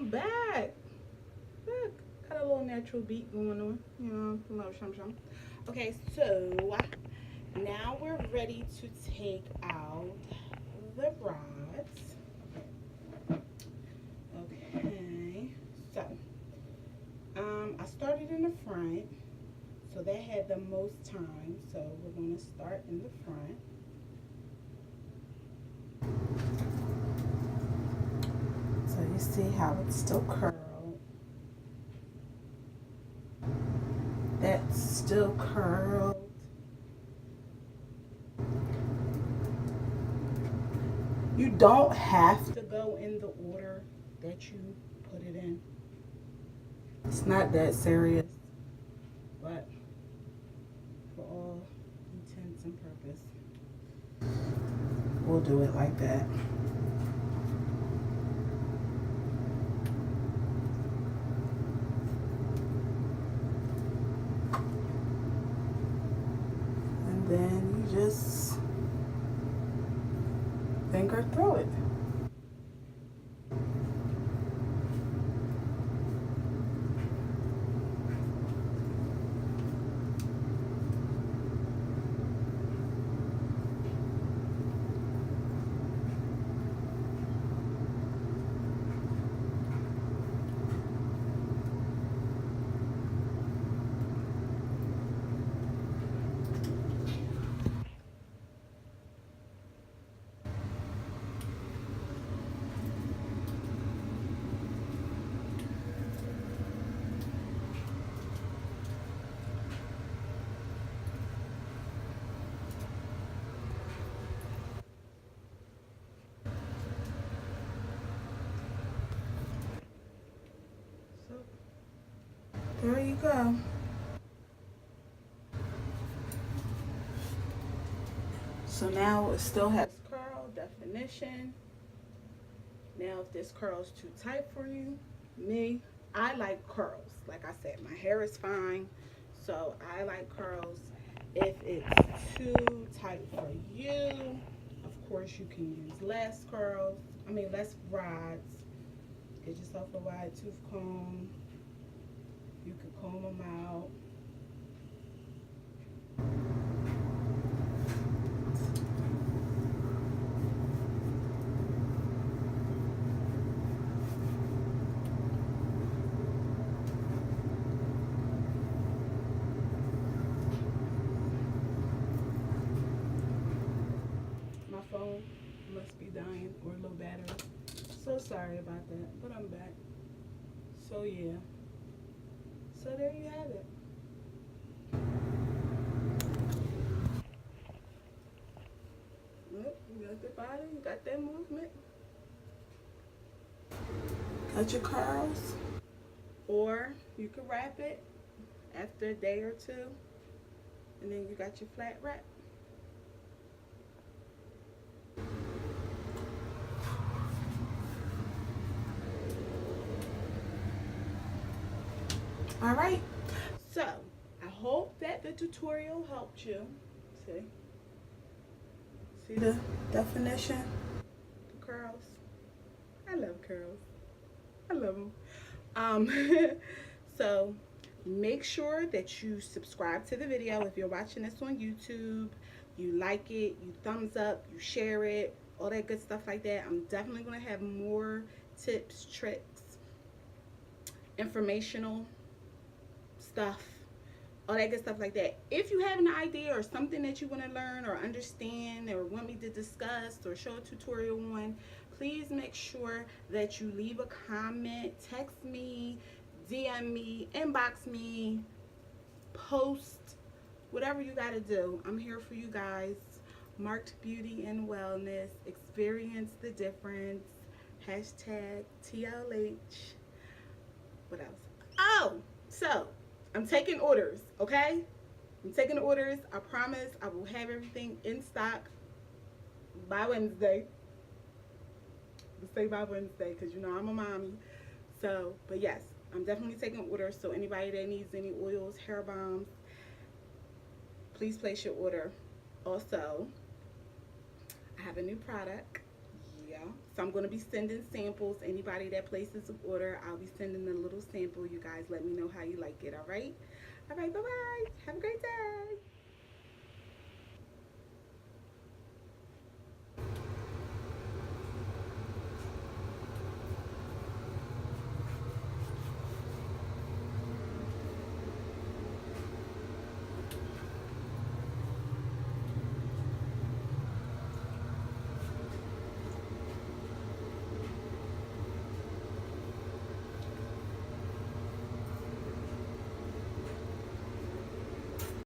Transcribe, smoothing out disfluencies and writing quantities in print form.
I'm back. Look, got a little natural beat going on. You know, a little shum. Okay, so now we're ready to take out the rods. Okay, so I started in the front, so that had the most time. So we're going to start in the front. So you see how it's still curled. That's still curled. You don't have to go in the order that you put it in. It's not that serious, but for all intents and purpose, we'll do it like that. And then you just finger through it. So there you go. So now it still has curl definition. Now if this curl's too tight for you, I like curls. Like I said, my hair is fine, so I like curls. If it's too tight for you, of course you can use less curls. Less rods. Get yourself a wide tooth comb. You can comb them out. My phone must be dying or low battery. So sorry about that, but I'm back. So yeah. So there you have it. Yep, you got the body, you got that movement. Got your curls. Or you can wrap it after a day or two. And then you got your flat wrap. All right, so I hope that the tutorial helped you. See the definition? The curls. I love curls. I love them. So make sure that you subscribe to the video if you're watching this on YouTube. You like it, you thumbs up, you share it, all that good stuff like that. I'm definitely going to have more tips, tricks, informational stuff, all that good stuff like that. If you have an idea or something that you want to learn or understand or want me to discuss or show a tutorial on, please make sure that you leave a comment, text me, DM me, inbox me, post, whatever you got to do. I'm here for you guys. Marked Beauty and Wellness. Experience the difference. Hashtag TLH. What else? Oh, so I'm taking orders, okay? I'm taking orders. I promise I will have everything in stock by Wednesday. Let's say by Wednesday, because you know I'm a mommy. So, but yes, I'm definitely taking orders. So anybody that needs any oils, hair balms, please place your order. Also, I have a new product. Yeah. So I'm going to be sending samples. Anybody that places an order, I'll be sending a little sample. You guys let me know how you like it, all right? All right, bye-bye. Have a great day.